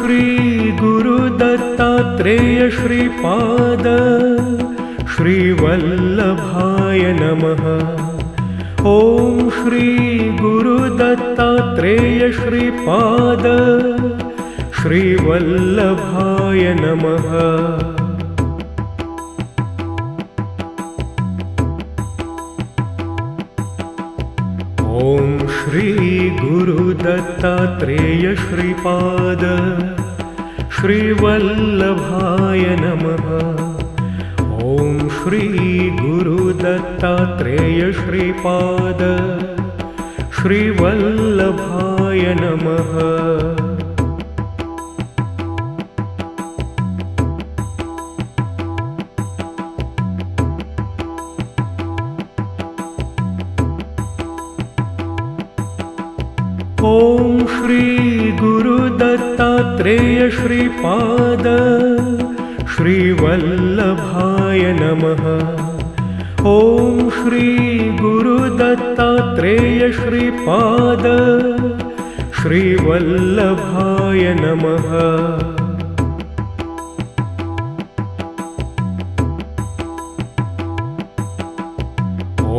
श्री गुरुदत्तात्रेय श्रीपाद श्रीवल्लभाय नमः। ॐ श्री गुरुदत्तात्रेय श्रीपाद श्रीवल्लभाय नमः। ॐ श्री गुरुदत्तात्रेय श्रीपाद श्रीवल्लभाय नमः। ॐ श्री गुरुदत्तात्रेय श्रीपाद श्रीवल्लभाय नमः। ॐ श्री गुरुदत्तात्रेय श्रीपाद श्रीवल्लभाय नमः। ॐ श्री गुरुदत्तात्रेय श्रीपाद श्रीवल्लभाय नमः। ॐ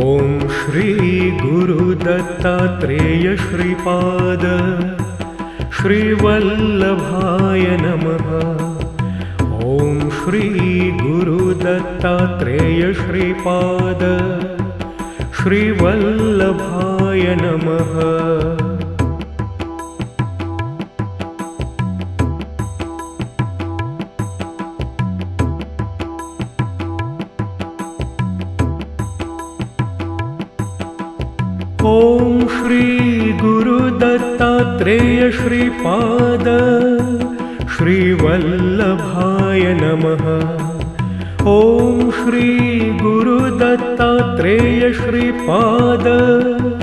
श्री गुरुदत्तात्रेय श्रीपाद श्रीवल्लभाय नमः। ॐ श्री गुरुदत्तात्रेय श्रीपाद श्रीवल्लभाय नमः। ॐ श्री गुरुदत्तात्रेय श्रीपाद श्रीवल्लभाय नमः। ॐ श्री गुरुदत्तात्रेय श्रीपाद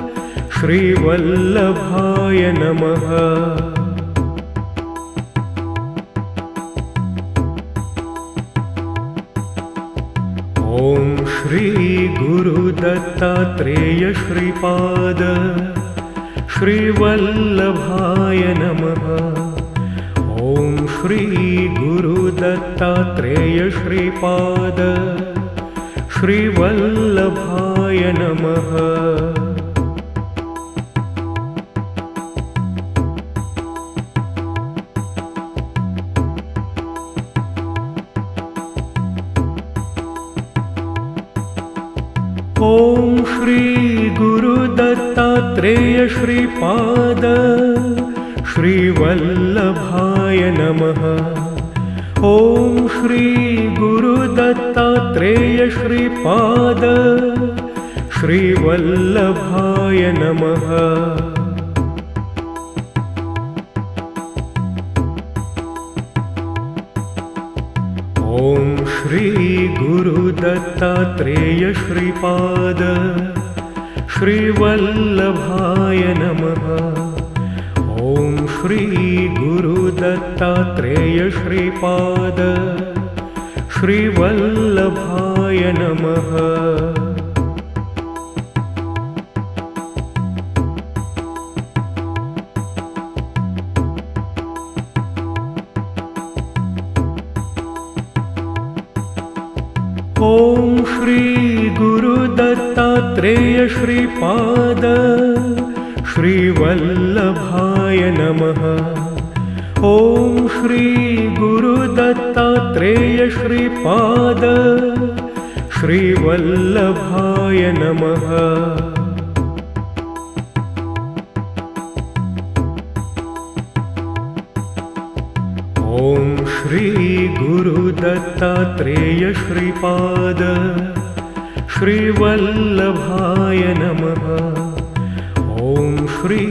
श्रीवल्लभाय नमः। ॐ श्री गुरुदत्तात्रेय श्रीपाद श्रीवल्लभाय नमः। ॐ श्री गुरुदत्तात्रेय श्रीपाद श्रीवल्लभाय नमः। ॐ श्री गुरुदत्तात्रेय श्रीपाद श्रीवल्लभाय नमः। ॐ श्री गुरुदत्तात्रेय श्रीपाद श्रीवल्लभाय नमः। ॐ श्री गुरुदत्तात्रेय श्रीपाद श्रीवल्लभाय नमः। ॐ श्री गुरुदत्तात्रेय श्रीपाद श्रीवल्लभाय नमः। ॐ श्री गुरुदत्तात्रेय श्रीपाद श्रीवल्लभाय नमः। ॐ श्री गुरुदत्तात्रेय श्रीपाद श्रीवल्लभाय नमः। ॐ श्री गुरुदत्तात्रेय श्रीपाद श्रीवल्लभाय नमः। ॐ श्री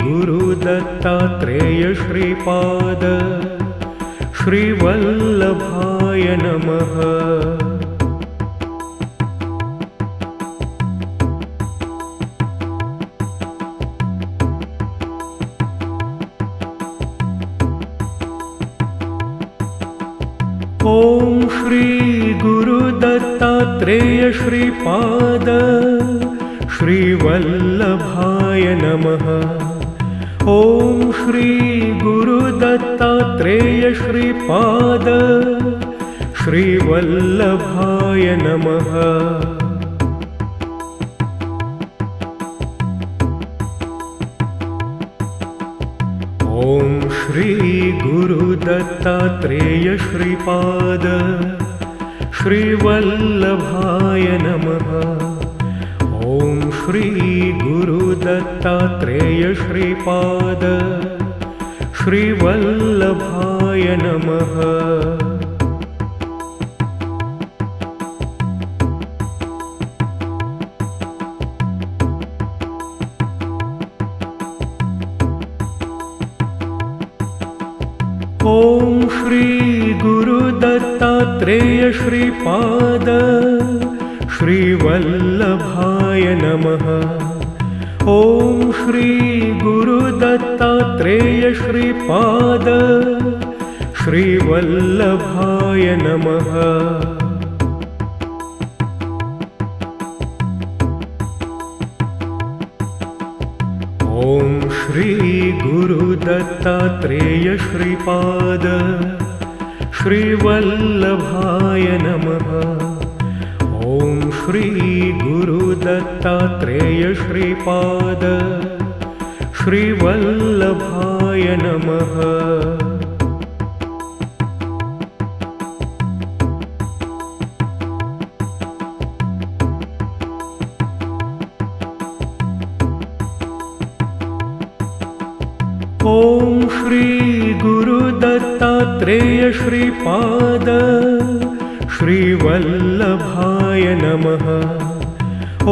गुरुदत्तात्रेय श्रीपाद श्रीवल्लभाय नमः। ॐ श्री गुरुदत्तात्रेय श्रीपाद श्रीवल्लभाय नमः। ॐ श्री गुरुदत्तात्रेय श्रीपाद श्रीवल्लभाय नमः। ॐ श्री गुरुदत्तात्रेय श्रीपाद श्रीवल्लभाय नमः। ॐ श्री गुरुदत्तात्रेय श्रीपाद श्रीवल्लभाय नमः। ॐ श्री गुरुदत्तात्रेय श्रीपाद श्रीवल्लभाय नमः। ॐ श्री गुरुदत्तात्रेय श्रीपाद श्रीवल्लभाय नमः। ॐ श्री गुरुदत्तात्रेय श्रीपाद श्रीवल्लभाय नमः। ॐ श्री गुरुदत्तात्रेय श्रीपाद श्रीवल्लभाय नमः। ॐ श्री गुरुदत्तात्रेय श्रीपाद श्रीवल्लभाय नमः।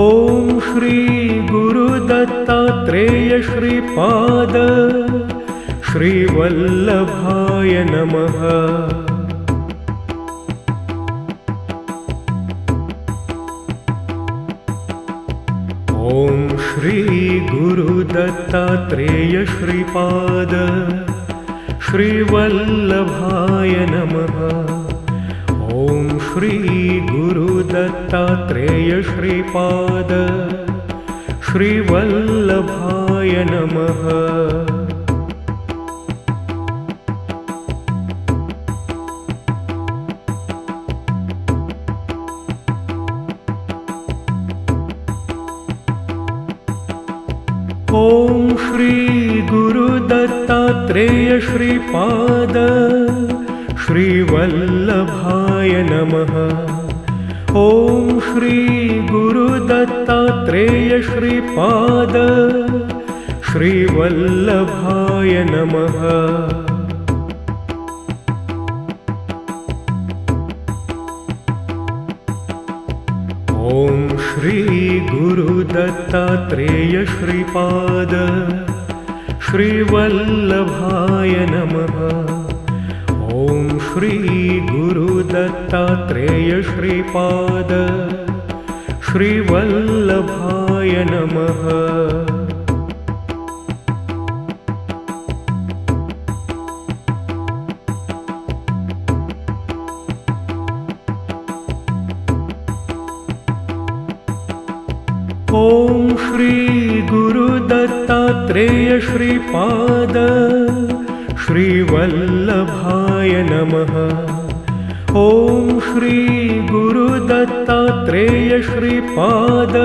ॐ श्री गुरुदत्तात्रेय श्रीपाद श्रीवल्लभाय नमः। ॐ श्री गुरुदत्तात्रेय श्रीपाद श्रीवल्लभाय नमः। ॐ श्री गुरुदत्तात्रेय श्रीपाद श्रीवल्लभाय नमः। ॐ श्री गुरुदत्तात्रेय श्रीपाद श्रीवल्लभाय नमः। ॐ श्री गुरुदत्तात्रेय श्रीपाद श्रीवल्लभाय नमः। ॐ श्री गुरुदत्तात्रेय श्रीपाद श्रीवल्लभाय नमः। ॐ श्री गुरुदत्तात्रेय श्रीपाद श्रीवल्लभाय नमः। ॐ श्री गुरुदत्तात्रेय श्रीपाद श्रीवल्लभाय नमः। ॐ श्री गुरुदत्तात्रेय श्रीपाद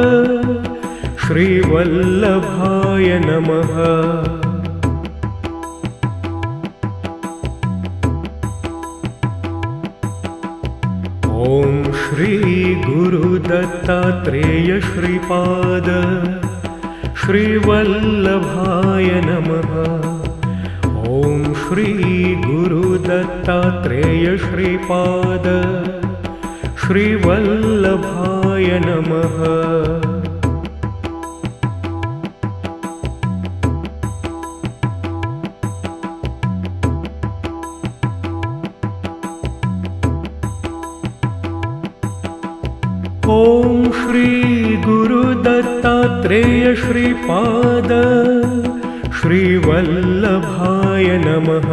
श्रीवल्लभाय नमः। ॐ श्री गुरुदत्तात्रेय श्रीपाद श्रीवल्लभाय नमः। ॐ श्री गुरुदत्तात्रेय श्रीपाद श्रीवल्लभाय नमः। ॐ श्री गुरुदत्तात्रेय श्रीपाद श्रीवल्लभाय नमः।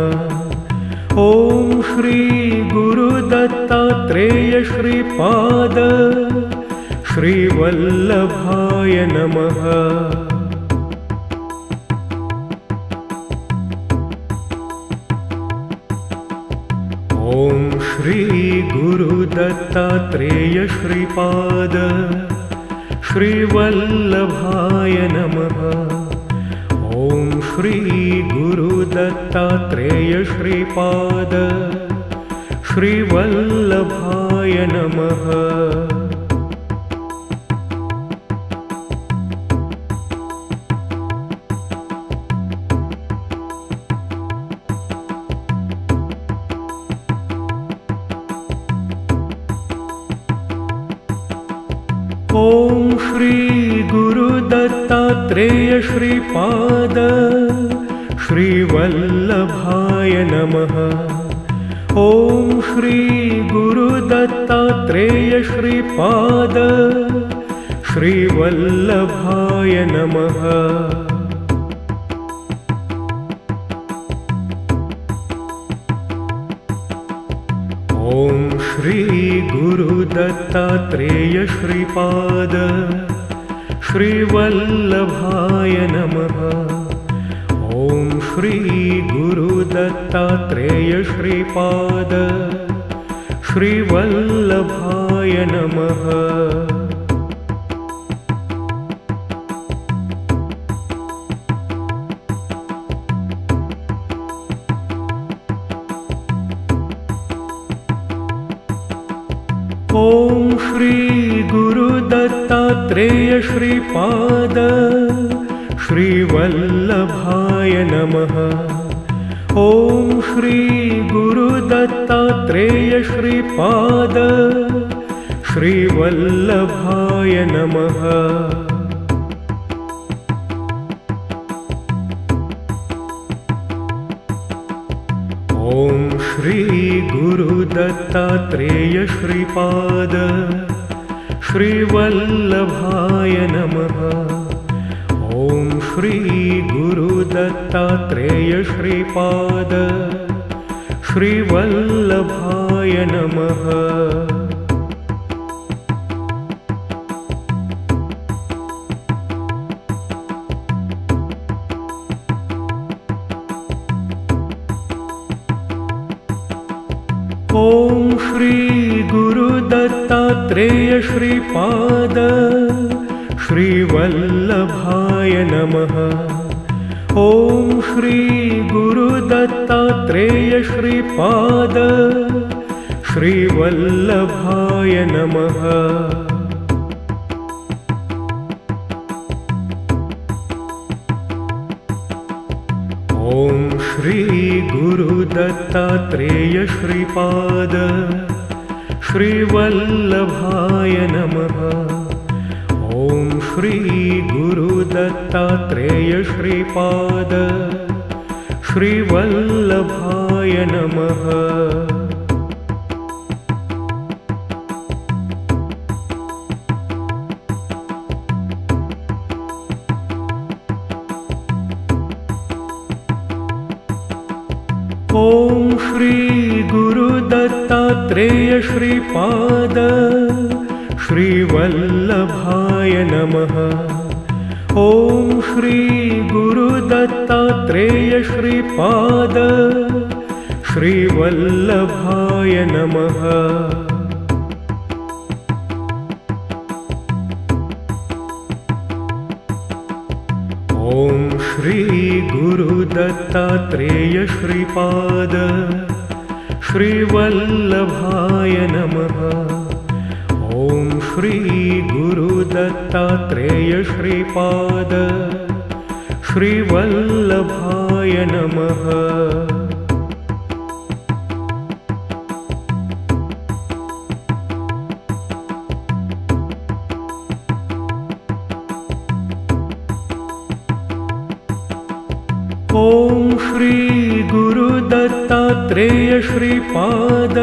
ॐ श्री गुरुदत्तात्रेय श्रीपाद श्रीवल्लभाय नमः। ॐ श्री गुरुदत्तात्रेय श्रीपाद श्रीवल्लभाय नमः। ॐ श्री गुरुदत्तात्रेय श्रीपाद श्रीवल्लभाय नमः। ॐ श्री गुरुदत्तात्रेय श्रीपाद श्रीवल्लभाय नमः। ॐ श्री गुरुदत्तात्रेय श्रीपाद श्रीवल्लभाय नमः। ॐ श्री गुरुदत्तात्रेय श्रीपाद श्रीवल्लभाय नमः। ॐ श्री गुरुदत्तात्रेय श्रीपाद श्रीवल्लभाय नमः। ॐ श्री गुरुदत्तात्रेय श्रीपाद श्रीवल्लभाय नमः। ॐ श्री गुरुदत्तात्रेय श्रीपाद श्रीवल्लभाय नमः। ॐ श्री गुरुदत्तात्रेय श्रीपाद श्रीवल्लभाय नमः। ॐ श्री गुरुदत्तात्रेय श्रीपाद श्रीवल्लभाय नमः। ॐ श्री गुरुदत्तात्रेय श्रीपाद श्रीवल्लभाय नमः। ॐ श्री गुरुदत्तात्रेय श्रीपाद श्रीवल्लभाय नमः। ॐ श्री गुरुदत्तात्रेय श्रीपाद श्रीवल्लभाय नमः। ॐ श्री गुरुदत्तात्रेय श्रीपाद श्रीवल्लभाय नमः। ॐ श्री गुरुदत्तात्रेय श्रीपाद श्रीवल्लभाय नमः। ॐ श्री गुरुदत्तात्रेय श्रीपाद श्रीवल्लभाय नमः। ॐ श्री गुरुदत्तात्रेय श्रीपाद श्रीवल्लभाय नमः। ॐ श्री गुरुदत्तात्रेय श्रीपाद श्रीवल्लभाय नमः। ॐ श्री गुरुदत्तात्रेय श्रीपाद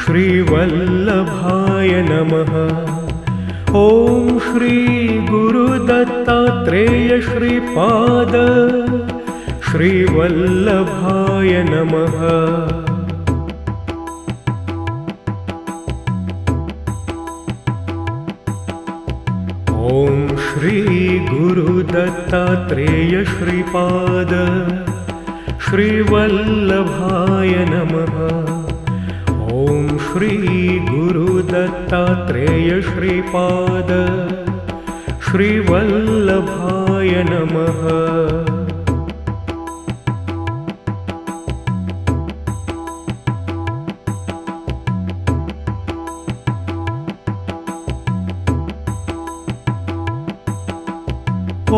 श्रीवल्लभाय नमः। ॐ श्री गुरुदत्तात्रेय श्रीपाद श्रीवल्लभाय नमः। ॐ श्री गुरुदत्तात्रेय श्रीपाद श्रीवल्लभाय नमः। श्री गुरुदत्तात्रेय श्रीपाद श्रीवल्लभाय नमः।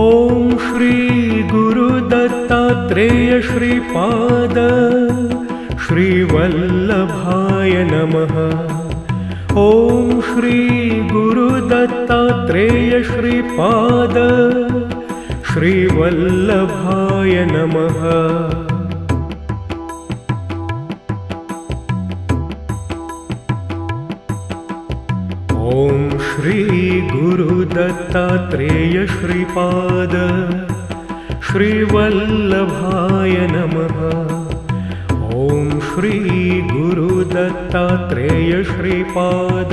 ॐ श्री गुरुदत्तात्रेय श्रीपाद श्रीवल्लभाय नमः। ॐ श्री गुरुदत्तात्रेय श्रीपाद श्रीवल्लभाय नमः। ॐ श्री गुरुदत्तात्रेय श्रीपाद श्रीवल्लभाय नमः। ॐ श्री गुरुदत्तात्रेय श्रीपाद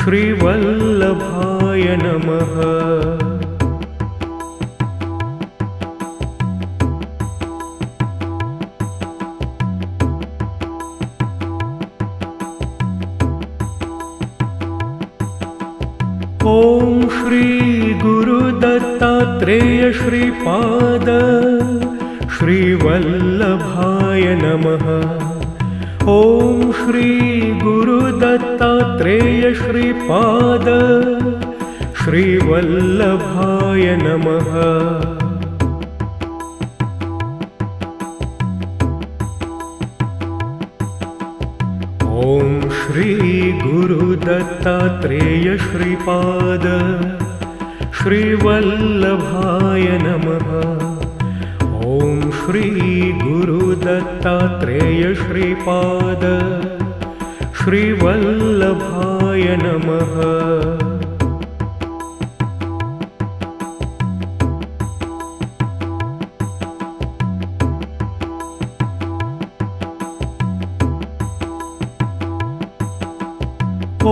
श्रीवल्लभाय नमः। ॐ श्री गुरुदत्तात्रेय श्रीपाद श्रीवल्लभाय नमः। ॐ श्री गुरुदत्तात्रेय श्रीपाद श्रीवल्लभाय नमः। ॐ श्री गुरुदत्तात्रेय श्रीपाद श्रीवल्लभाय नमः। ॐ श्री गुरुदत्तात्रेय श्रीपाद श्रीवल्लभाय नमः। ॐ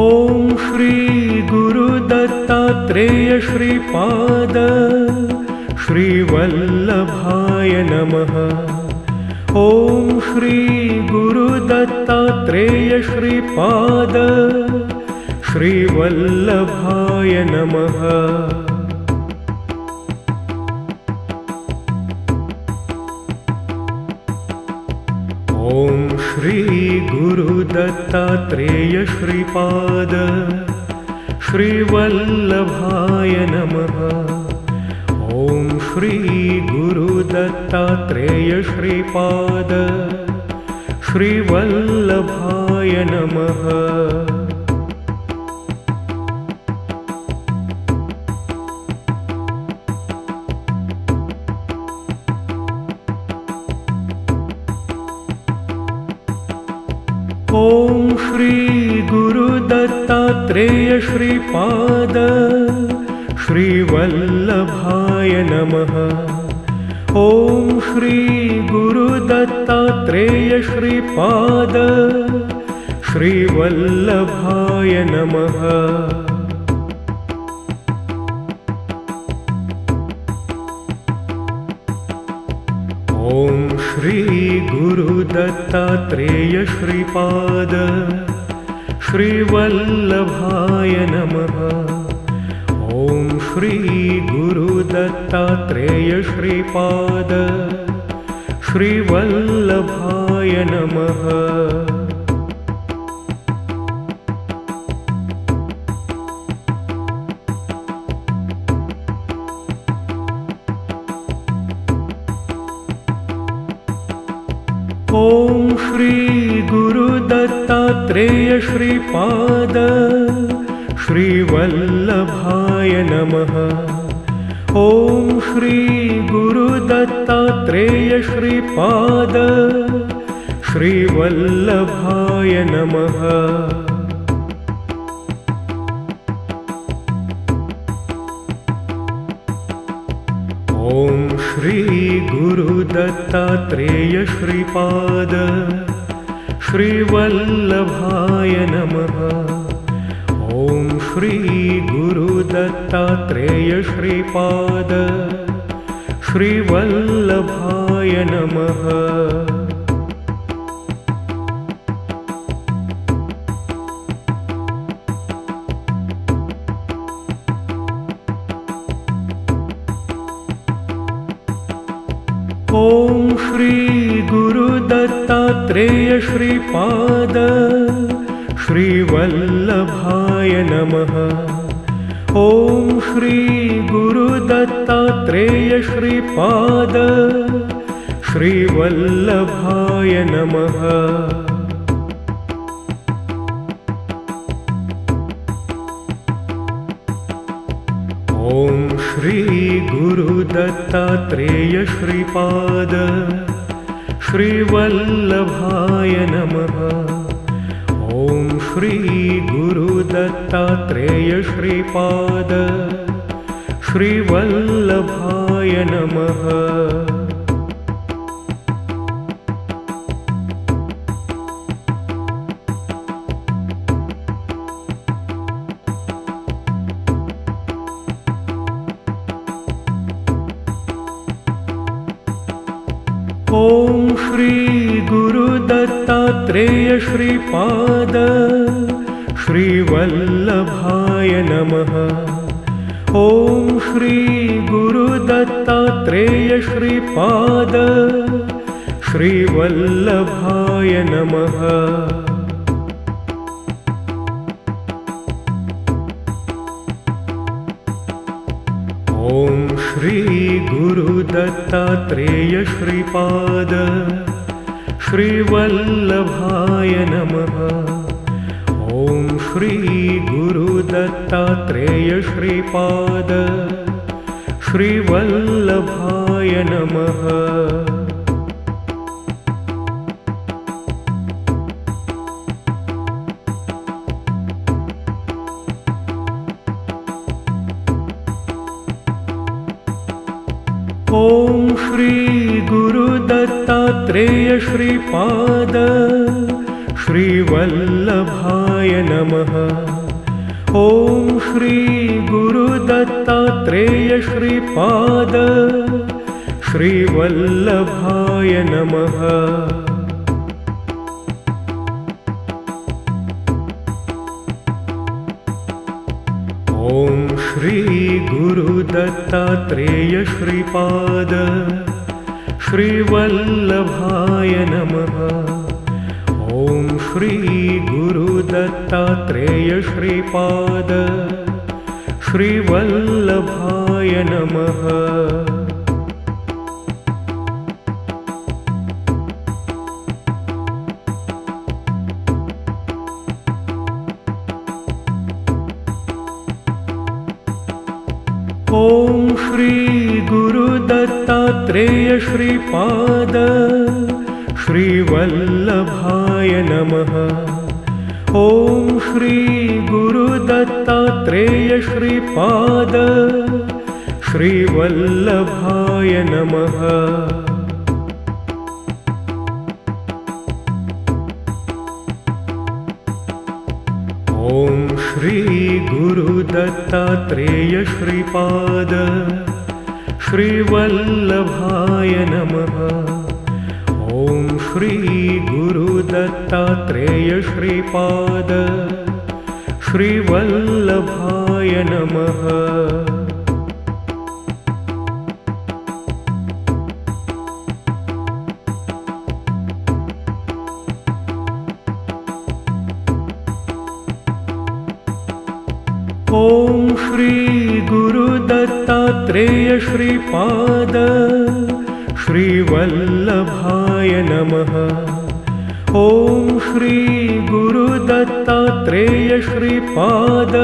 श्री गुरुदत्तात्रेय श्रीपाद श्रीवल्लभाय नमः। ॐ श्री गुरुदत्तात्रेय श्रीपाद श्रीवल्लभाय नमः। ॐ श्री गुरुदत्तात्रेय श्रीपाद श्रीवल्लभाय नमः। ॐ श्री गुरुदत्तात्रेय श्रीपाद श्रीवल्लभाय नमः। ॐ श्री गुरुदत्तात्रेय श्रीपाद श्रीवल्लभाय नमः। ॐ श्री गुरुदत्तात्रेय श्रीपाद श्रीवल्लभाय नमः। ॐ श्री गुरुदत्तात्रेय श्रीपाद श्रीवल्लभाय नमः। ॐ श्री गुरुदत्तात्रेय श्रीपाद श्रीवल्लभाय नमः। ॐ श्री गुरुदत्तात्रेय श्रीपाद श्रीवल्लभाय नमः। ॐ श्री गुरुदत्तात्रेय श्रीपाद श्रीवल्लभाय नमः। ॐ श्री गुरुदत्तात्रेय श्रीपाद श्रीवल्लभाय नमः। ॐ श्री गुरुदत्तात्रेय श्रीपाद श्रीवल्लभाय नमः। ॐ श्री गुरुदत्तात्रेय श्रीपाद श्रीवल्लभाय नमः। ॐ श्री गुरुदत्तात्रेय श्रीपाद श्रीवल्लभाय नमः। ॐ श्री गुरुदत्तात्रेय श्रीपाद श्रीवल्लभाय नमः। ॐ श्री गुरुदत्तात्रेय श्रीपाद श्रीवल्लभाय नमः। ॐ श्री गुरुदत्तात्रेय श्रीपाद श्रीवल्लभाय नमः। ॐ श्री गुरुदत्तात्रेय श्रीपाद श्रीवल्लभाय नमः। ॐ श्री गुरुदत्तात्रेय श्रीपाद श्रीवल्लभाय नमः। ॐ श्री गुरुदत्तात्रेय श्रीपाद श्रीवल्लभाय नमः। ॐ श्री गुरुदत्तात्रेय श्रीपाद श्रीवल्लभाय नमः। ॐ श्री गुरुदत्तात्रेय श्रीपाद श्रीवल्लभाय नमः। ॐ श्री गुरुदत्तात्रेय श्रीपाद श्रीवल्लभाय नमः। ॐ श्री गुरुदत्तात्रेय श्रीपाद श्रीवल्लभाय नमः। ॐ श्री गुरुदत्तात्रेय श्रीपाद श्रीवल्लभाय नमः। ॐ श्री गुरुदत्तात्रेय श्रीपाद श्रीवल्लभाय नमः। ॐ श्री गुरुदत्तात्रेय श्रीपाद श्रीवल्लभाय नमः। ॐ श्री गुरुदत्तात्रेय श्रीपाद श्रीवल्लभाय नमः। ॐ श्री गुरुदत्तात्रेय श्रीपाद श्रीवल्लभाय नमः। ॐ श्री गुरुदत्तात्रेय श्रीपाद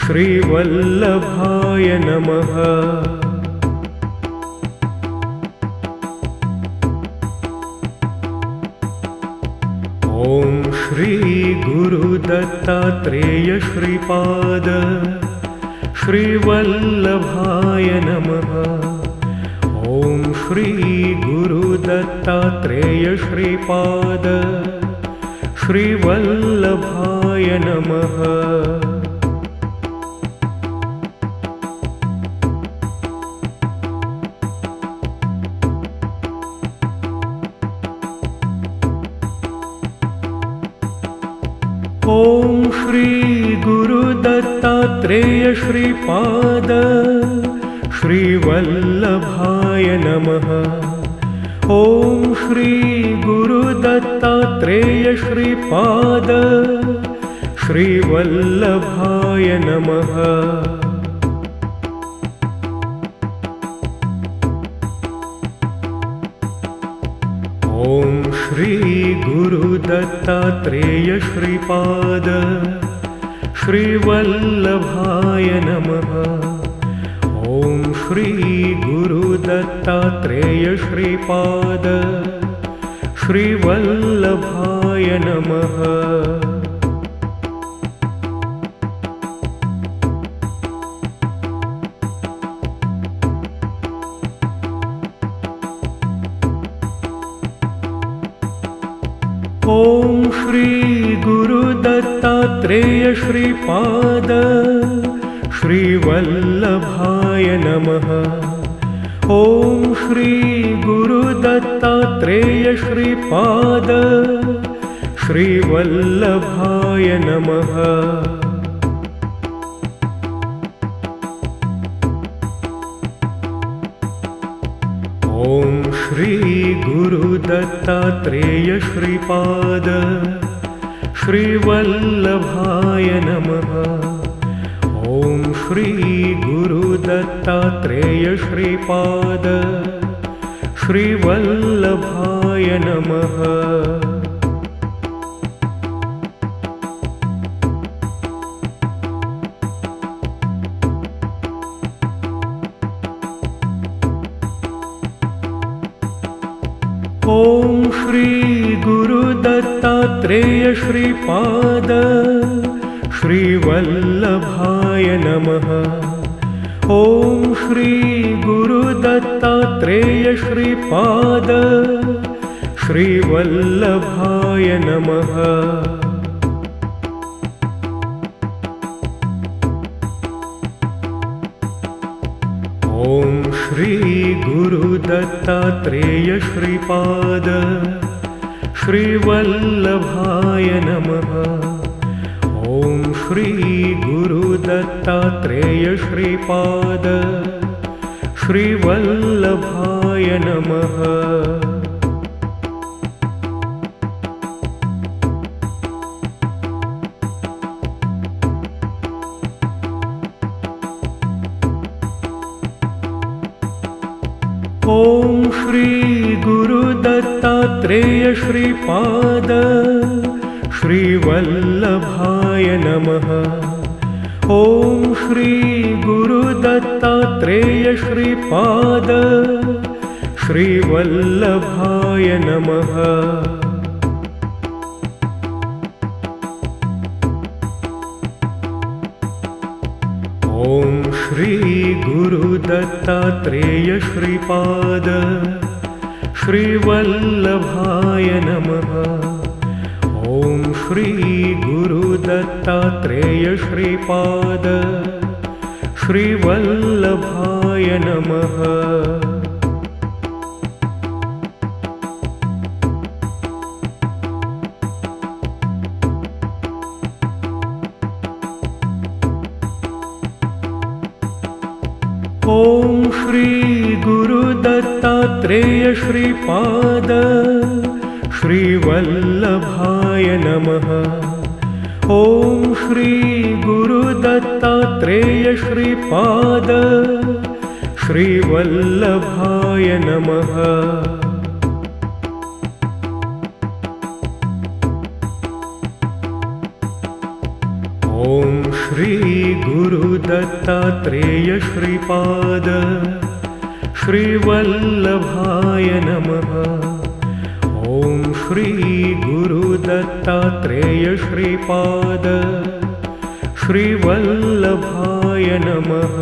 श्रीवल्लभाय नमः। ॐ श्री गुरुदत्तात्रेय श्रीपाद श्रीवल्लभाय नमः। ॐ श्री गुरुदत्तात्रेय श्रीपाद श्रीवल्लभाय नमः। ॐ श्री गुरुदत्तात्रेय श्रीपाद श्रीवल्लभाय नमः। ॐ श्री गुरुदत्तात्रेय श्रीपाद श्रीवल्लभाय नमः। ॐ श्री गुरुदत्तात्रेय श्रीपाद श्रीवल्लभाय नमः। ॐ श्री गुरुदत्तात्रेय श्रीपाद श्रीवल्लभाय नमः। ॐ श्री गुरुदत्तात्रेय श्रीपाद श्रीवल्लभाय नमः। ॐ श्री गुरुदत्तात्रेय श्रीपाद श्रीवल्लभाय नमः। ॐ श्री गुरुदत्तात्रेय श्रीपाद श्रीवल्लभाय नमः। ॐ श्री गुरुदत्तात्रेय श्रीपाद श्रीवल्लभाय नमः। ॐ श्री गुरुदत्तात्रेय श्रीपाद श्रीवल्लभाय नमः। ॐ श्री गुरुदत्तात्रेय श्रीपाद श्रीवल्लभाय नमः। ॐ श्री गुरुदत्तात्रेय श्रीपाद श्रीवल्लभाय नमः। ॐ श्री गुरुदत्तात्रेय श्रीपाद श्रीवल्लभाय नमः। ॐ श्री गुरुदत्तात्रेय श्रीपाद श्रीवल्लभाय नमः। ॐ श्री गुरुदत्तात्रेय श्रीपाद श्रीवल्लभाय नमः। ॐ श्री गुरुदत्तात्रेय श्रीपाद श्रीवल्लभाय नमः। ॐ श्री गुरुदत्तात्रेय श्रीपाद श्रीवल्लभाय नमः। ॐ श्री गुरुदत्तात्रेय श्रीपाद श्रीवल्लभाय नमः। ॐ श्री गुरुदत्तात्रेय श्रीपाद श्रीवल्लभाय नमः। ॐ श्री गुरुदत्तात्रेय श्रीपाद श्रीवल्लभाय नमः। ॐ श्री गुरुदत्तात्रेय श्रीपाद श्रीवल्लभाय नमः।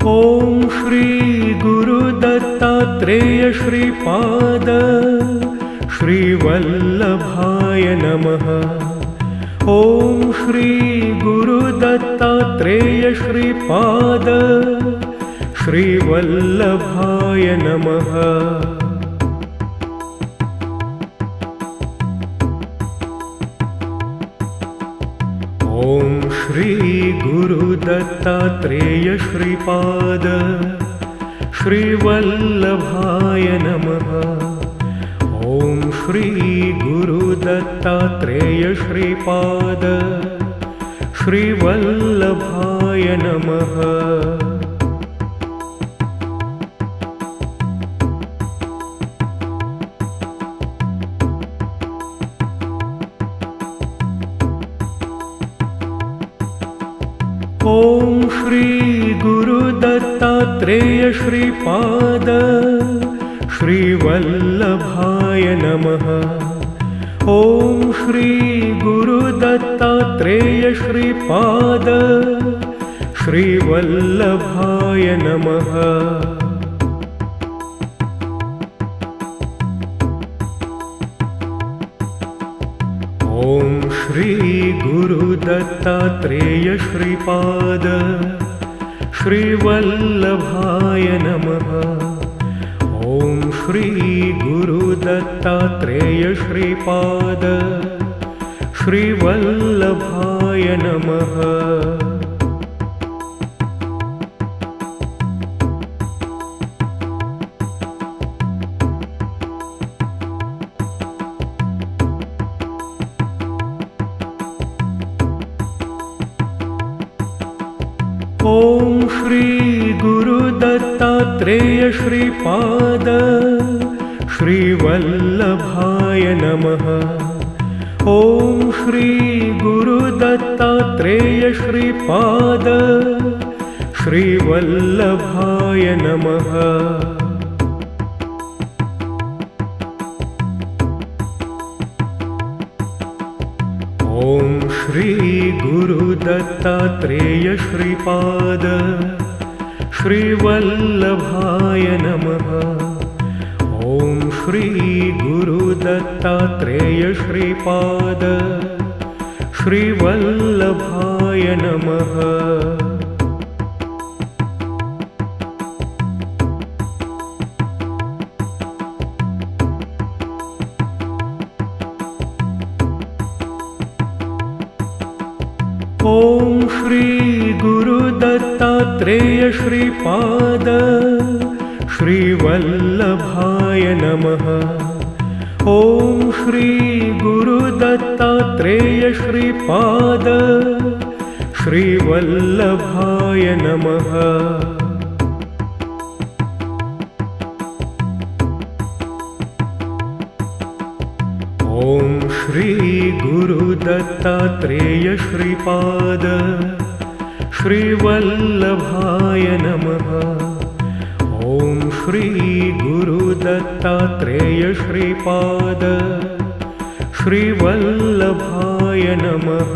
ॐ श्री गुरुदत्तात्रेय श्रीपाद श्रीवल्लभाय नमः। ॐ श्री गुरुदत्तात्रेय श्रीपाद श्रीवल्लभाय नमः। ॐ श्री गुरुदत्तात्रेय श्रीपाद श्रीवल्लभाय नमः। ॐ श्री गुरुदत्तात्रेय श्रीपाद श्रीवल्लभाय नमः। ॐ श्री गुरुदत्तात्रेय श्रीपाद श्रीवल्लभाय नमः। ॐ श्री गुरुदत्तात्रेय श्रीपाद श्रीवल्लभाय नमः। ॐ श्री गुरुदत्तात्रेय श्रीपाद श्रीवल्लभाय नमः। ॐ श्री गुरुदत्तात्रेय श्रीपाद श्रीवल्लभाय नमः। ॐ श्री गुरुदत्तात्रेय श्रीपाद श्रीवल्लभाय नमः। ॐ श्री गुरुदत्तात्रेय श्रीपाद श्रीवल्लभाय नमः। ॐ श्री गुरुदत्तात्रेय श्रीपाद श्रीवल्लभाय नमः। ॐ श्री गुरुदत्तात्रेय श्रीपाद श्रीवल्लभाय नमः। ॐ श्री गुरुदत्तात्रेय श्रीपाद श्रीवल्लभाय नमः। ॐ श्री गुरुदत्तात्रेय श्रीपाद श्रीवल्लभाय नमः। ॐ श्री गुरुदत्तात्रेय श्रीपाद श्रीवल्लभाय नमः। ॐ श्री गुरुदत्तात्रेय श्रीपाद श्रीवल्लभाय नमः।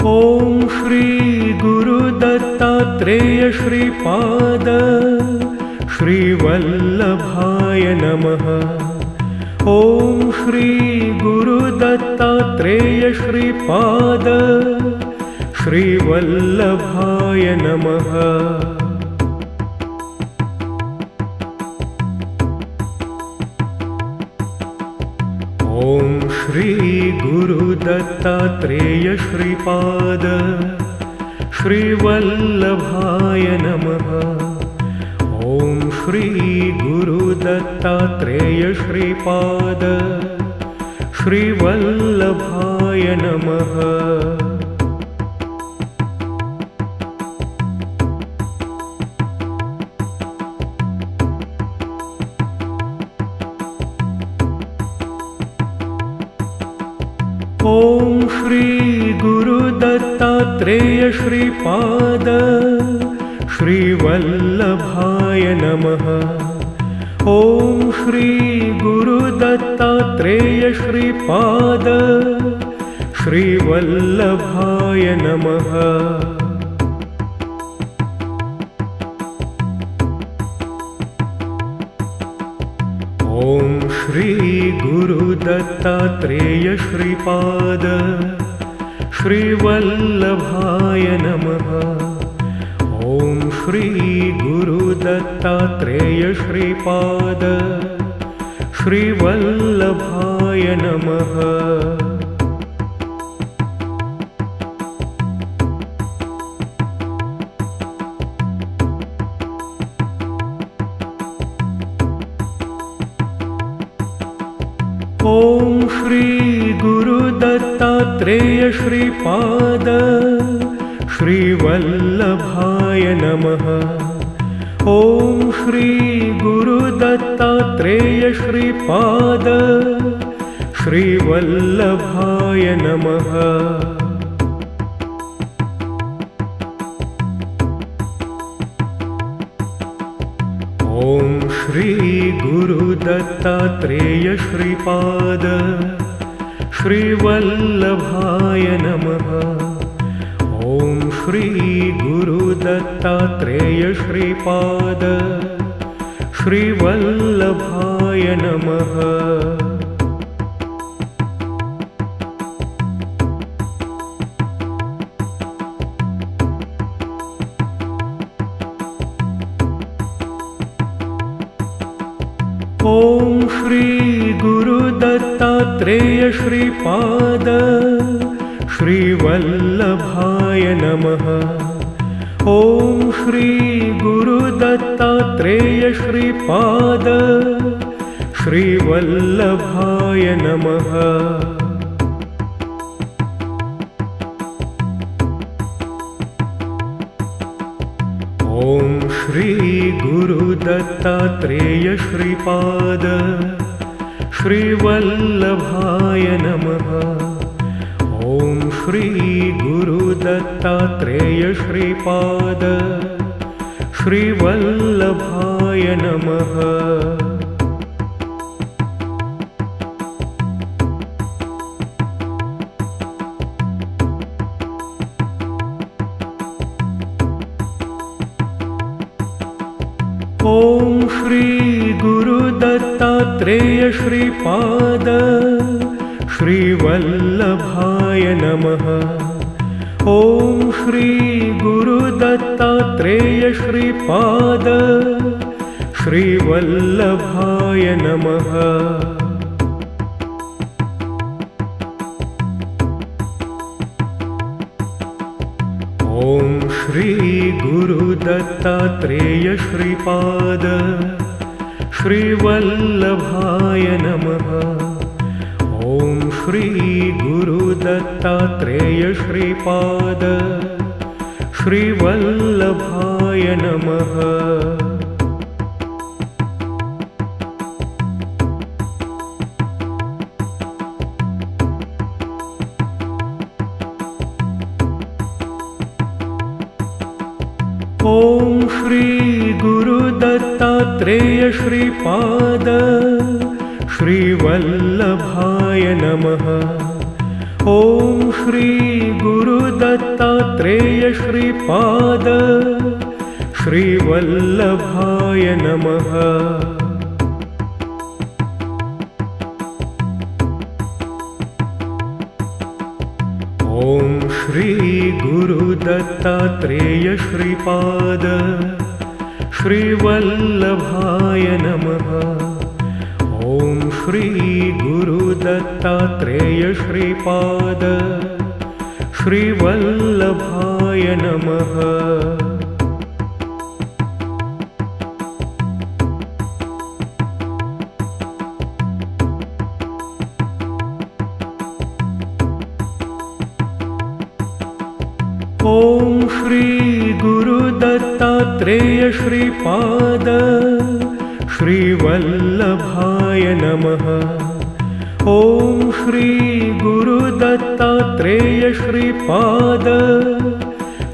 ॐ श्री गुरुदत्तात्रेय श्रीपाद श्रीवल्लभाय नमः। ॐ श्री गुरुदत्तात्रेय श्रीपाद श्रीवल्लभाय नमः। ॐ श्री गुरुदत्तात्रेय श्रीपाद श्रीवल्लभाय नमः। ॐ श्री गुरुदत्तात्रेय श्रीपाद श्रीवल्लभाय नमः। ॐ श्री गुरुदत्तात्रेय श्रीपाद श्रीवल्लभाय नमः। ॐ श्री गुरुदत्तात्रेय श्रीपाद श्रीवल्लभाय नमः। दत्तात्रेय श्रीपाद श्रीवल्लभाय नमः। ॐ श्री गुरु दत्तात्रेय श्रीपाद श्रीवल्लभाय नमः। ॐ श्री गुरु दत्तात्रेय श्रीपाद श्रीवल्लभाय नमः। ॐ श्री गुरु दत्तात्रेय श्रीपाद श्रीवल्लभाय नमः। ॐ श्री गुरु दत्तात्रेय श्रीपाद श्रीवल्लभाय नमः। ॐ श्री गुरु दत्तात्रेय श्रीपाद श्रीवल्लभाय नमः। ॐ श्री गुरु दत्तात्रेय श्रीपाद श्रीवल्लभाय नमः। ॐ श्री गुरु दत्तात्रेय श्रीपाद श्रीवल्लभाय नमः। ॐ श्री गुरु दत्तात्रेय श्रीपाद श्रीवल्लभाय नमः। ॐ श्री गुरु दत्तात्रेय श्रीपाद श्रीवल्लभाय नमः। ॐ श्री गुरु दत्तात्रेय श्रीपाद श्रीवल्लभाय नमः। ॐ श्री गुरु दत्तात्रेय श्रीपाद श्रीवल्लभाय नमः। ॐ श्री गुरु दत्तात्रेय श्रीपाद श्रीवल्लभाय नमः। ॐ श्री गुरु दत्तात्रेय श्रीपाद श्रीवल्लभाय नमः। ॐ श्री गुरु दत्तात्रेय श्रीपाद श्रीवल्लभाय नमः। ॐ श्री गुरु दत्तात्रेय श्रीपाद श्रीवल्लभाय नमः। ॐ श्री गुरु दत्तात्रेय श्रीपाद श्रीवल्लभाय नमः। ॐ श्री गुरु दत्तात्रेय श्रीपाद श्रीवल्लभाय नमः। ॐ श्री गुरु दत्तात्रेय श्रीपाद श्रीवल्लभाय नमः। ॐ श्री गुरु दत्तात्रेय श्रीपाद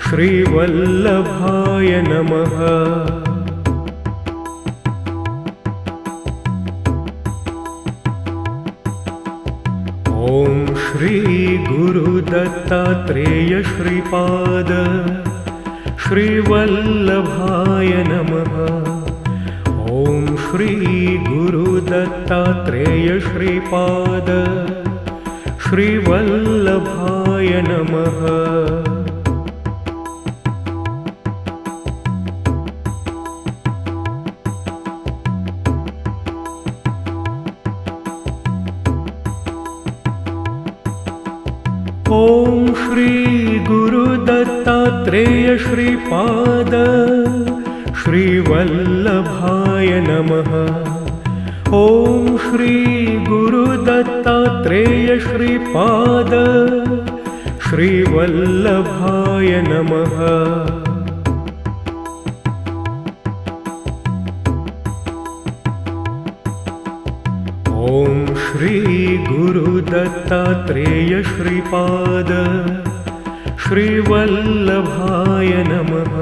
श्रीवल्लभाय नमः। ॐ श्री गुरु दत्तात्रेय श्रीपाद श्रीवल्लभाय नमः। ॐ ॐ श्री गुरुदत्तात्रेय श्रीपाद श्रीवल्लभाय नमः। ॐ श्री गुरुदत्तात्रेय श्रीपाद श्रीवल्लभाय नमः। ॐ श्री गुरुदत्तात्रेय श्रीपाद श्रीवल्लभाय नमः। ॐ श्री गुरुदत्तात्रेय श्रीपाद श्रीवल्लभाय नमः।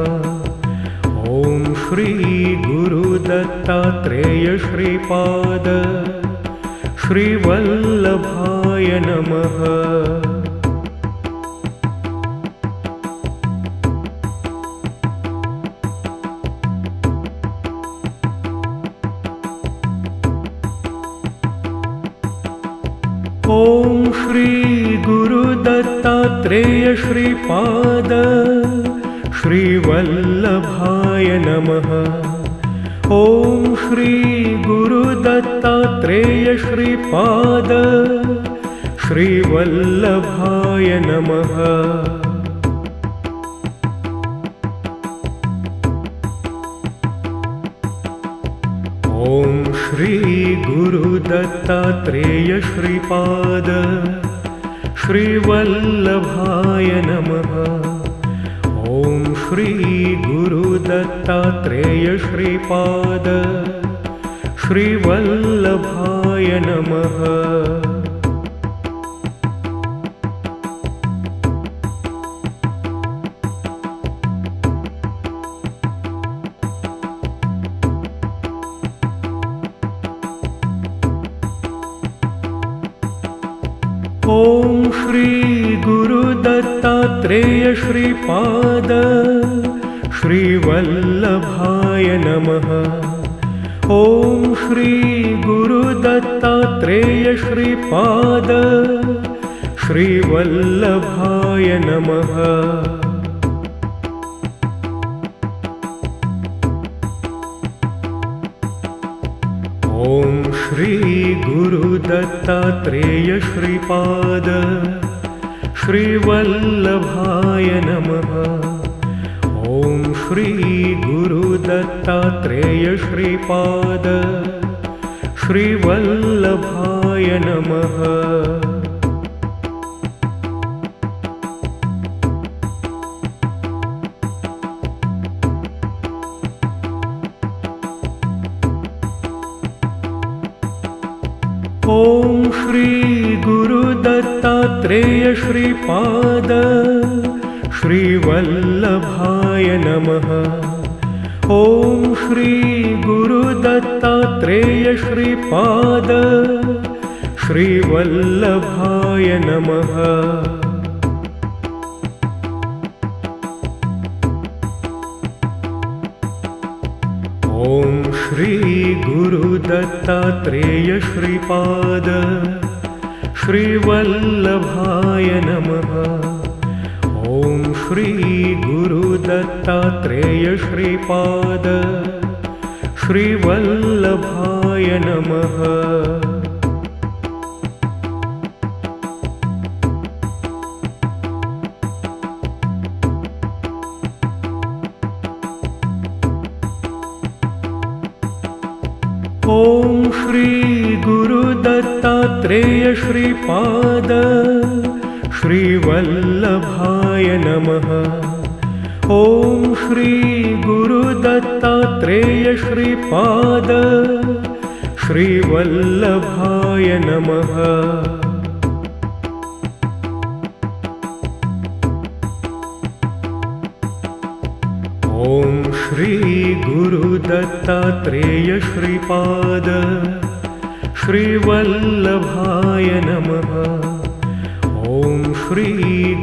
ॐ श्री गुरुदत्तात्रेय श्रीपाद श्रीवल्लभाय नमः। ॐ श्री गुरुदत्तात्रेय श्रीपाद श्रीवल्लभाय नमः। ॐ श्री गुरुदत्तात्रेय श्रीपाद श्रीवल्लभाय नमः। ॐ श्री गुरुदत्तात्रेय श्रीपाद श्रीवल्लभाय नमः। ॐ श्री गुरुदत्तात्रेय श्रीपाद श्रीवल्लभाय नमः। ॐ श्री गुरुदत्तात्रेय श्रीपाद श्रीवल्लभाय नमः। ॐ श्री गुरुदत्तात्रेय श्रीपाद श्रीवल्लभाय नमः। ॐ श्री गुरुदत्तात्रेय श्रीपाद श्रीवल्लभाय नमः। ॐ श्री गुरुदत्तात्रेय श्रीपाद श्रीवल्लभाय नमः। ॐ श्री गुरुदत्तात्रेय श्रीपाद श्रीवल्लभाय नमः। ॐ श्री गुरुदत्तात्रेय श्रीपाद श्रीवल्लभाय नमः। ॐ श्री गुरुदत्तात्रेय श्रीपाद श्रीवल्लभाय नमः। ॐ श्री गुरुदत्तात्रेय श्रीपाद श्रीवल्लभाय नमः। ॐ श्री गुरुदत्तात्रेय श्रीपाद श्रीवल्लभाय नमः। ॐ श्री गुरुदत्तात्रेय श्रीपाद श्रीवल्लभाय नमः। ॐ श्री गुरुदत्तात्रेय श्रीपाद श्रीवल्लभाय नमः। ॐ श्री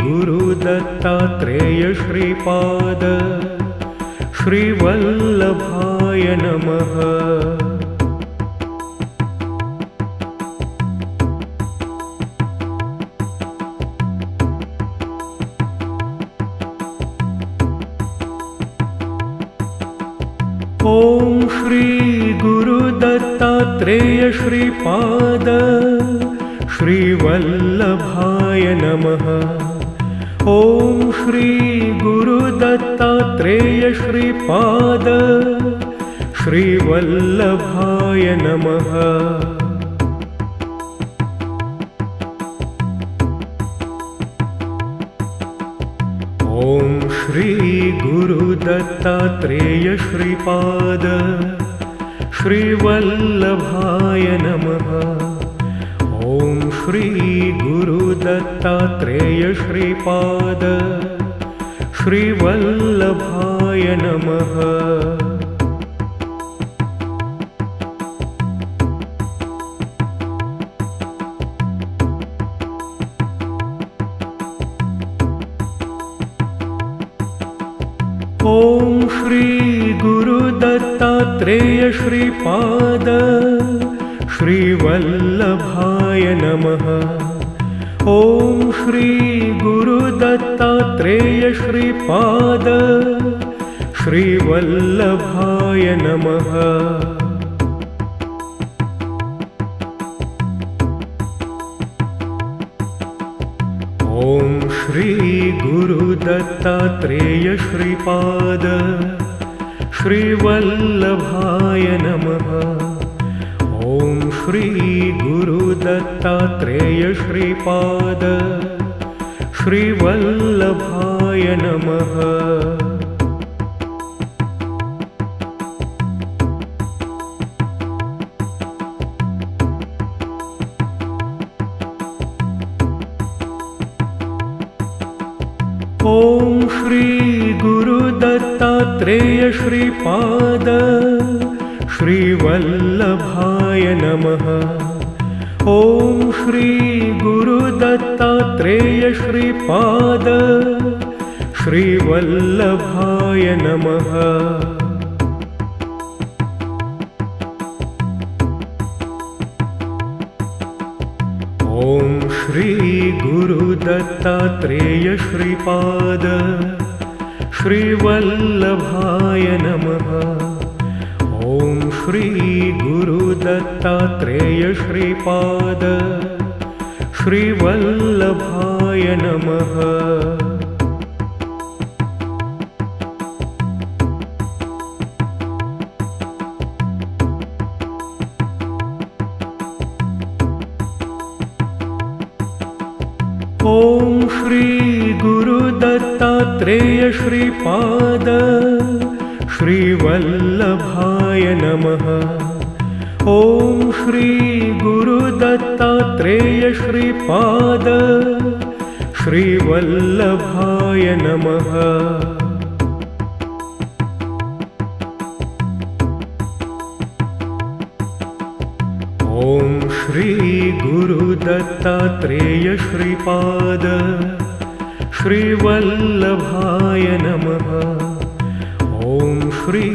गुरुदत्तात्रेय श्रीपाद श्रीवल्लभाय नमः। ॐ श्री गुरुदत्तात्रेय श्रीपाद श्रीवल्लभाय नमः। ॐ श्री गुरुदत्तात्रेय श्रीपाद श्रीवल्लभाय नमः। ॐ श्री गुरुदत्तात्रेय श्रीपाद श्रीवल्लभाय नमः। ॐ श्री गुरुदत्तात्रेय श्रीपाद श्रीवल्लभाय नमः। ॐ श्री गुरुदत्तात्रेय श्रीपाद श्रीवल्लभाय नमः। ॐ श्री गुरुदत्तात्रेय श्रीपाद श्रीवल्लभाय नमः। ॐ श्री गुरुदत्तात्रेय श्रीपाद श्रीवल्लभाय नमः। ॐ श्री गुरुदत्तात्रेय श्रीपाद श्रीवल्लभाय नमः। ॐ श्री गुरुदत्तात्रेय श्रीपाद श्रीवल्लभाय नमः। ॐ श्री गुरुदत्तात्रेय श्रीपाद श्रीवल्लभाय नमः। ॐ श्री गुरुदत्तात्रेय श्रीपाद श्रीवल्लभाय नमः। ॐ श्री गुरुदत्तात्रेय श्रीपाद श्रीवल्लभाय नमः। ॐ श्री गुरुदत्तात्रेय श्रीपाद श्रीवल्लभाय नमः। ॐ श्री गुरुदत्तात्रेय श्रीपाद श्रीवल्लभाय नमः। ॐ श्री गुरुदत्तात्रेय श्रीपाद श्रीवल्लभाय नमः। ॐ श्री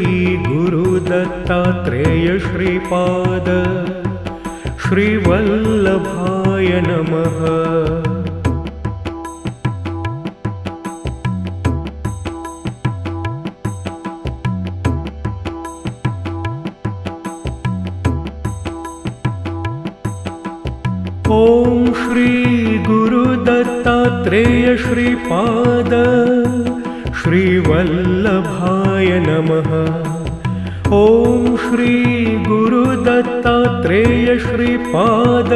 गुरुदत्तात्रेय श्रीपाद श्रीवल्लभाय नमः। ॐ श्री गुरुदत्तात्रेय श्रीपाद श्रीवल्लभाय नमः। ॐ श्री गुरुदत्तात्रेय श्रीपाद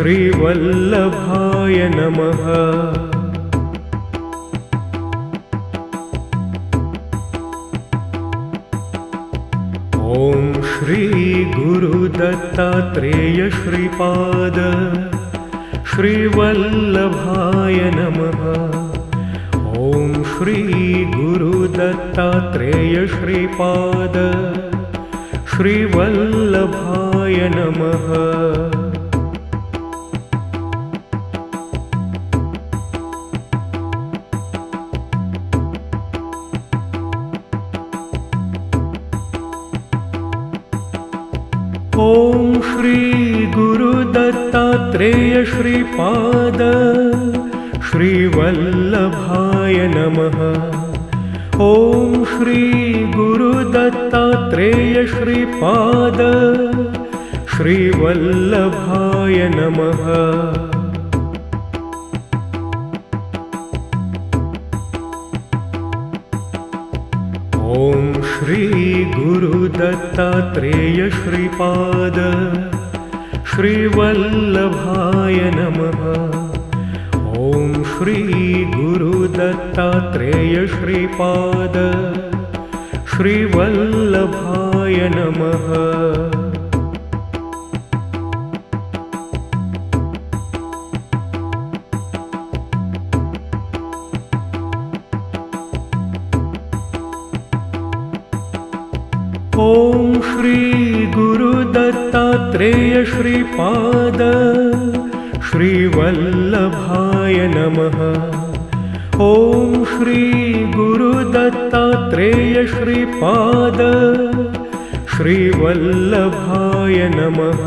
श्रीवल्लभाय नमः। ॐ श्री गुरुदत्तात्रेय श्रीपाद श्रीवल्लभाय नमः। ॐ श्री गुरुदत्तात्रेय श्रीपाद श्रीवल्लभाय नमः। ॐ श्री गुरुदत्तात्रेय श्रीपाद श्रीवल्लभाय नमः। ॐ श्री गुरुदत्तात्रेय श्रीपाद श्रीवल्लभाय नमः। ॐ श्री गुरुदत्तात्रेय श्रीपाद श्रीवल्लभाय नमः। ॐ श्री गुरुदत्तात्रेय श्रीपाद श्रीवल्लभाय नमः। ॐ श्री गुरुदत्तात्रेय श्रीपाद श्रीवल्लभाय नमः। ॐ श्री गुरुदत्तात्रेय श्रीपाद श्रीवल्लभाय नमः।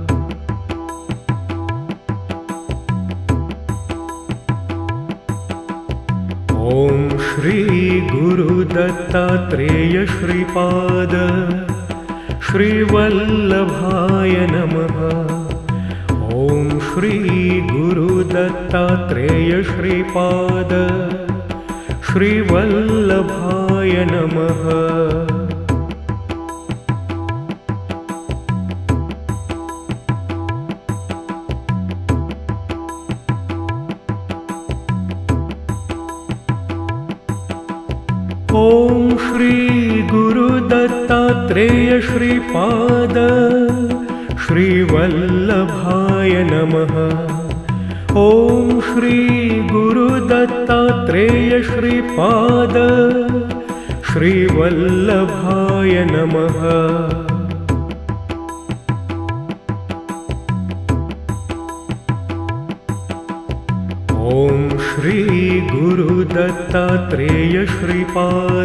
ॐ श्री गुरुदत्तात्रेय श्रीपाद श्रीवल्लभाय नमः। ॐ श्री गुरुदत्तात्रेय श्रीपाद श्रीवल्लभाय नमः। ॐ श्री गुरुदत्तात्रेय श्रीपाद श्रीवल्लभाय नमः। ॐ श्री गुरुदत्तात्रेय श्रीपाद श्रीवल्लभाय नमः। ॐ श्री गुरुदत्तात्रेय श्रीपाद श्रीवल्लभाय नमः। ॐ श्री गुरुदत्तात्रेय श्रीपाद श्रीवल्लभाय नमः। ॐ श्री गुरुदत्तात्रेय श्रीपाद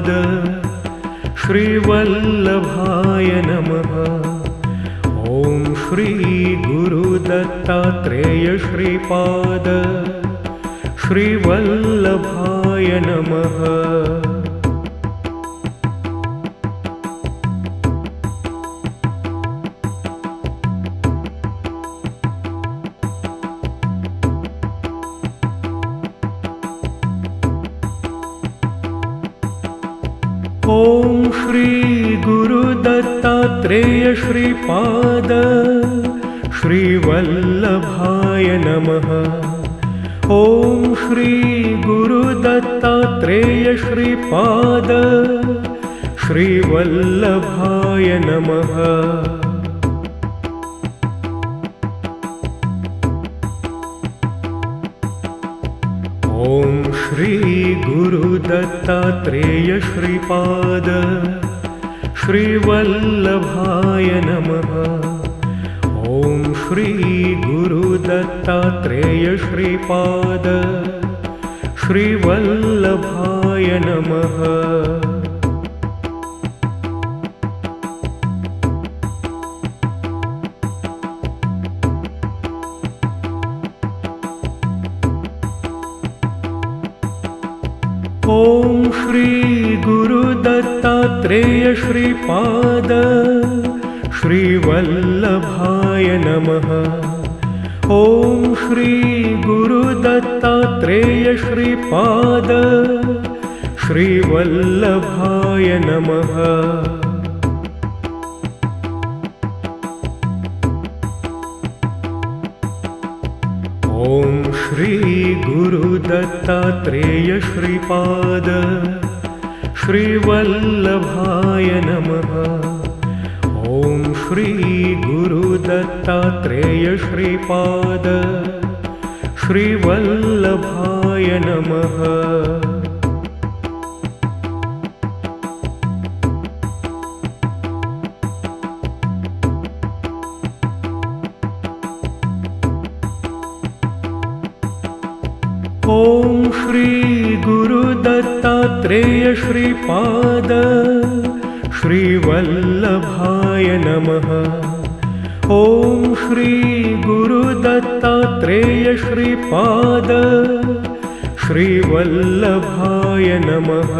श्रीवल्लभाय नमः। ॐ श्री गुरुदत्तात्रेय श्रीपाद श्रीवल्लभाय नमः। ॐ श्री गुरुदत्तात्रेय श्रीपाद श्रीवल्लभाय नमः। ॐ श्री गुरुदत्तात्रेय श्रीपाद श्रीवल्लभाय नमः। ॐ श्री गुरुदत्तात्रेय श्रीपाद श्रीवल्लभाय नमः। ॐ श्री गुरुदत्तात्रेय श्रीपाद श्रीवल्लभाय नमः। ॐ श्री गुरुदत्तात्रेय श्रीपाद श्रीवल्लभाय नमः। ॐ श्री गुरुदत्तात्रेय श्रीपाद श्रीवल्लभाय नमः। ॐ श्री गुरुदत्तात्रेय श्रीपाद श्रीवल्लभाय नमः। ॐ श्री गुरुदत्तात्रेय श्रीपाद श्रीवल्लभाय नमः। ॐ श्री गुरुदत्तात्रेय श्रीपाद श्रीवल्लभाय नमः। ॐ श्री गुरुदत्तात्रेय श्रीपाद श्रीवल्लभाय नमः। ॐ श्री गुरुदत्तात्रेय श्रीपाद श्रीवल्लभाय नमः। ॐ श्री गुरुदत्तात्रेय श्रीपाद श्रीवल्लभाय नमः। ॐ श्री गुरुदत्तात्रेय श्रीपाद श्रीवल्लभाय नमः। ॐ श्री गुरुदत्तात्रेय श्रीपाद श्रीवल्लभाय नमः। ॐ श्री गुरुदत्तात्रेय श्रीपाद श्रीवल्लभाय नमः। ॐ श्री गुरुदत्तात्रेय श्रीपाद श्रीवल्लभाय श्रीवल्लभाय नमः।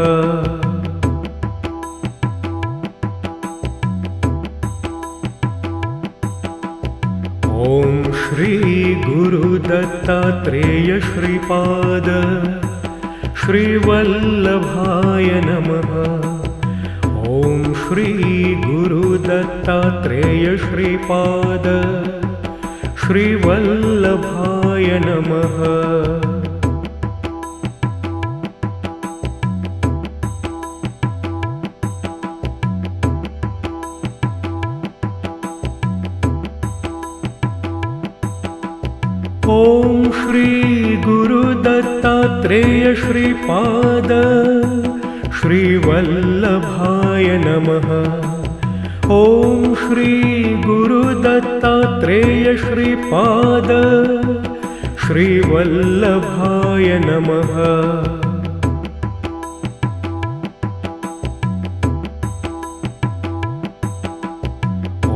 ॐ श्री गुरुदत्तात्रेय श्रीपाद श्रीवल्लभाय नमः। ॐ श्री गुरुदत्तात्रेय श्रीपाद श्रीवल्लभाय नमः। ॐ श्री गुरुदत्तात्रेय श्रीपाद श्रीवल्लभाय नमः। ॐ श्री गुरुदत्तात्रेय श्रीपाद श्रीवल्लभाय नमः।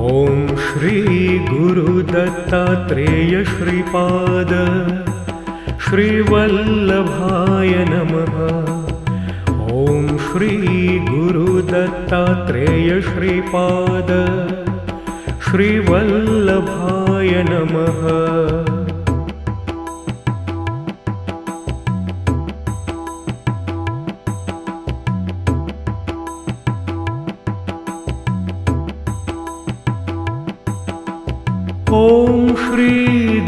ॐ श्री गुरुदत्तात्रेय श्रीपाद श्रीवल्लभाय नमः। ॐ श्री गुरुदत्तात्रेय श्रीपाद श्रीवल्लभाय नमः। ॐ श्री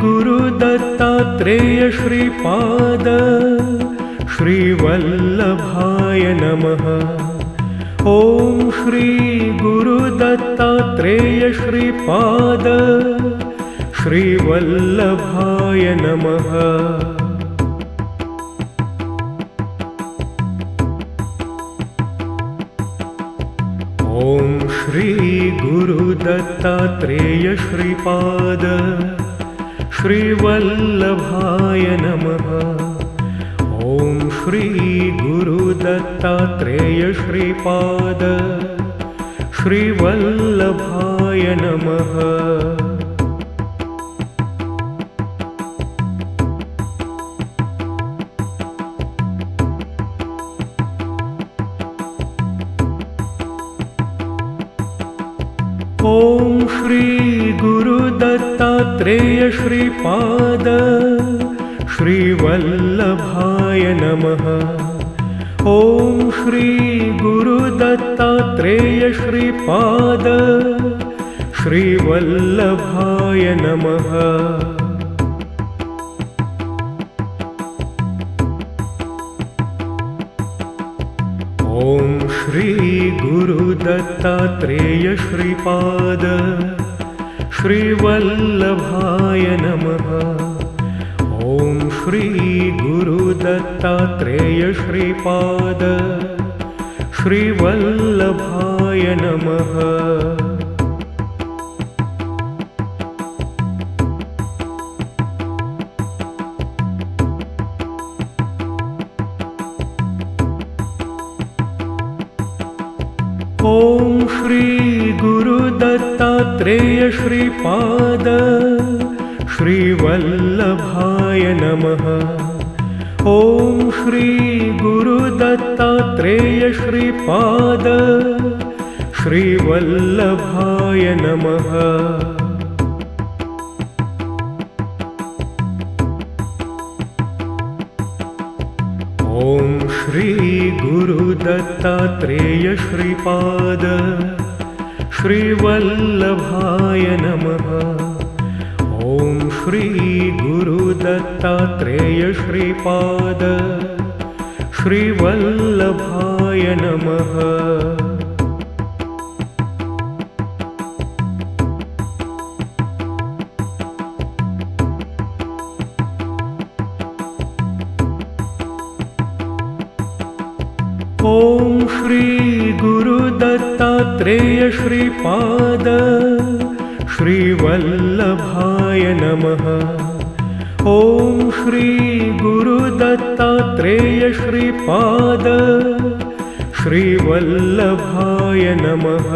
गुरुदत्तात्रेय श्रीपाद श्रीवल्लभाय नमः। ॐ श्री गुरुदत्तात्रेय श्रीपाद श्रीवल्लभाय नमः। ॐ श्री गुरुदत्तात्रेय श्रीपाद श्रीवल्लभाय नमः। ॐ श्री गुरुदत्तात्रेय श्रीपाद श्रीवल्लभाय नमः। ॐ श्री गुरुदत्तात्रेय श्रीपाद श्रीवल्लभाय नमः। ॐ श्री गुरुदत्तात्रेय श्रीपाद श्रीवल्लभाय नमः। ॐ श्री गुरुदत्तात्रेय श्रीपाद श्रीवल्लभाय नमः। ॐ श्री गुरुदत्तात्रेय श्रीपाद श्रीवल्लभाय नमः। ॐ श्री गुरुदत्तात्रेय श्रीपाद श्रीवल्लभाय नमः। ॐ श्री गुरुदत्तात्रेय श्रीपाद श्रीवल्लभाय नमः। ॐ श्री गुरुदत्तात्रेय श्रीपाद श्रीवल्लभाय नमः। ॐ श्री गुरुदत्तात्रेय श्रीपाद श्रीवल्लभाय नमः। ॐ श्री गुरुदत्तात्रेय श्रीपाद श्रीवल्लभाय नमः। ॐ श्री गुरुदत्तात्रेय श्रीपाद श्रीवल्लभाय नमः। ॐ श्री गुरुदत्तात्रेय श्रीपाद श्रीवल्लभाय नमः। ॐ श्री गुरुदत्तात्रेय श्रीपाद श्रीवल्लभाय नमः। ॐ श्री गुरुदत्तात्रेय श्रीपाद श्रीवल्लभाय नमः। ॐ श्री गुरुदत्तात्रेय श्रीपाद श्रीवल्लभाय नमः।